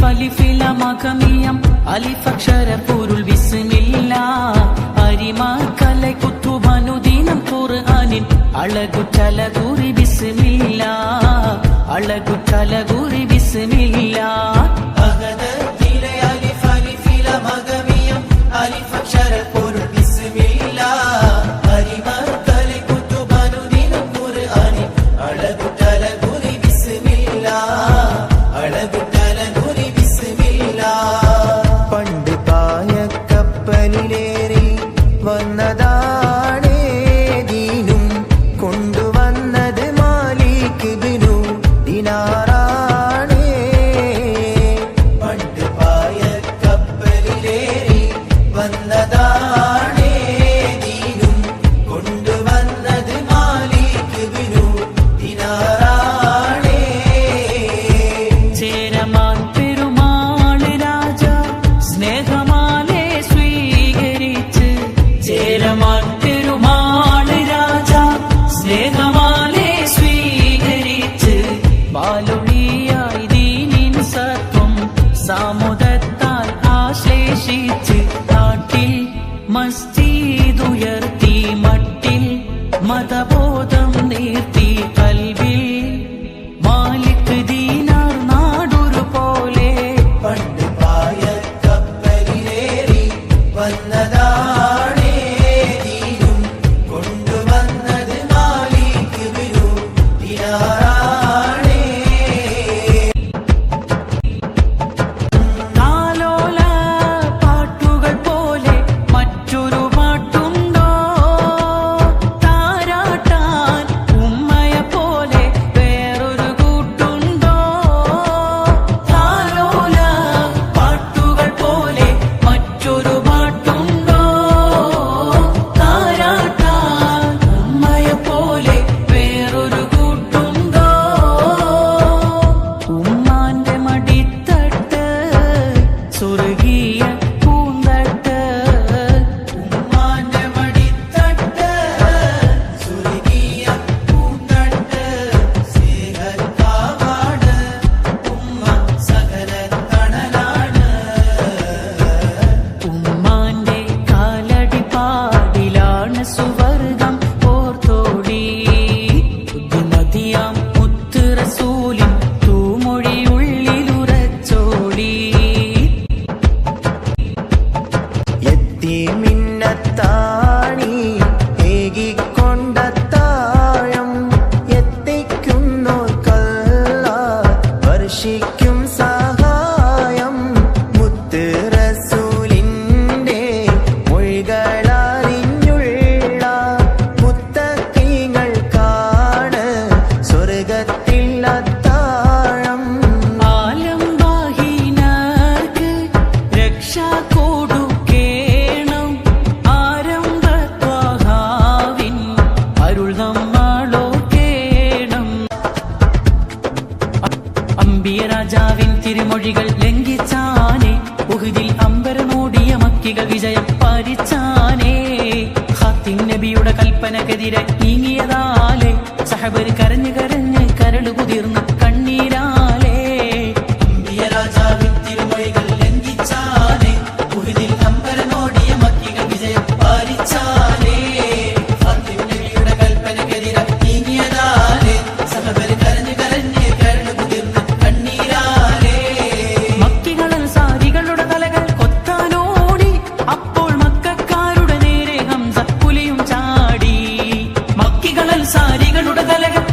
അലിഫലിഫില മകമിയം അലിഫക്ഷര പൊരുൾ ബിസ്മില്ല അരിമാക്കலை കുത്തുബനുദീനം ഖുർആനിൻ അഴകുറ്റല കുറി ബിസ്മില്ല അഴകുറ്റല കുറി ബിസ്മില്ല അലിഫലിഫില മകമിയം അലിഫക്ഷര പൊരുൾ ബിസ്മില്ല അരിമാക്കலை കുത്തുബനുദീനം ഖുർആനിൻ അഴകുറ്റല കുറി ബിസ്മില്ല അഴകുറ്റല കുറി ബിസ്മില്ല പണ്ട് പായ കപ്പലിലേറി വന്നതാണേ ദീനും കൊണ്ടുവന്നത് മാലിക് ബിനു ദിനാറാണേ പണ്ട് പായ കപ്പലിലേറി വന്നതാണേ ദീനും കൊണ്ടുവന്നത് മാലിക് ബിനു ദിനാറാണേ ചേരമാൻ പെരുമാള് രാജ സ്നേഹമാലെ സ്വീകരിച്ച് ചേരമാൻ പെരുമാള് രാജ സ്നേഹമാലെ സ്വീകരിച്ച് ബാലുളിയായി ദീനിൻ സത്വം സാമുദത്താൽ ആശ്ലേഷിച്ച് നാട്ടിൽ മസ്ജിദുയർത്തി മട്ടിൽ മതബോധം നീർത്തി കൽവിൽ മാലിക് ദീനാർ നാടൊരു പോലെ പണ്ട് പായ കപ്പലിലേറി വന്നതാണേ ദീനും കൊണ്ടുവന്നത് മാലിക് ബിനു ദിനാറാണേ താലോല പാട്ടുകൾ പോലെ മറ്റൊരു പാട്ടുണ്ടോ താരാട്ടാൻ ഉമ്മയെ പോലെ വേറൊരു കൂട്ടുണ്ടോ താലോല പാട്ടുകൾ പോലെ മറ്റൊരു പാട്ടുണ്ടോ താരാട്ടാൻ ഉമ്മയെ പോലെ വേറൊരു കൂട്ടുണ്ടോ ഉമ്മാന്റെ മടിത്തട്ട് സ്വർഗീയ പൂന്തട്ട് ഉമ്മാന്റെ മടിത്തട്ട് സ്വർഗീയ പൂന്തട്ട് സ്നേഹത്താവാണ് ഉമ്മ സകല തണലാണ് ഉമ്മാന്റെ കാലടി പാടിലാണ് സുവർഗം ഓർത്തോടി നദിയാം മുത്ത് റസൂലിൻ തൂമൊഴി ഉള്ളിലുറച്ചോടി യത്തീമിന്നത്താണി ഏകിക്കൊണ്ടത്താഴം എത്തിക്കുന്നോർക്കല്ല വർഷിക്കും സഹായം മുത്ത് റസൂലിന്റെ മൊഴികളറിഞ്ഞുള്ള മുത്തഖീങ്ങൾക്കാണ് സ്വർഗത്തിൽ അത്താഴം ആലം വാഹിനർക്ക് രക്ഷ കൊടുക്കേണം ആരംഭത്വഹാവിൻ അരുൾ നമ്മളോ കേണം അമ്പിയ രാജാവിൻ തിരുമൊഴികൾ ലംഘിച്ചാനേ ഉഹുദിൽ അമ്പരമോടിയ മക്കികൾ വിജയം പാലിച്ചാനേ ഖാത്തിൻ നബിയുടെ കൽപ്പനക്കെതിരെ നീങ്ങിയതാലേ സഹബര് കരഞ്ഞ് കരഞ്ഞ് കരളു കുതിർന്ന് കണ്ണീരാലേ അമ്പിയ രാജാവിൻ തിരുമൊഴികൾ ലംഘിച്ചാനേ ഉഹുദിൽ അമ്പരമോടിയ മക്കികൾ വിജയം പാലിച്ചാനേ ഖാത്തിൻ നബിയുടെ കൽപ്പനക്കെതിരെ നീങ്ങിയതാലേ സഹബര് കരഞ്ഞ് കരഞ്ഞ് കരളു കുതിർന്ന് കണ്ണീരാലേ മക്കികളിൽ സാരികളുടെ തലകൾ കൊത്താനോടി അപ്പോൾ മക്കക്കാരുടെ നേരെ ഹംസ പുലിയും ചാടി മക്കികളിൽ സാരികളുടെ തലകൾ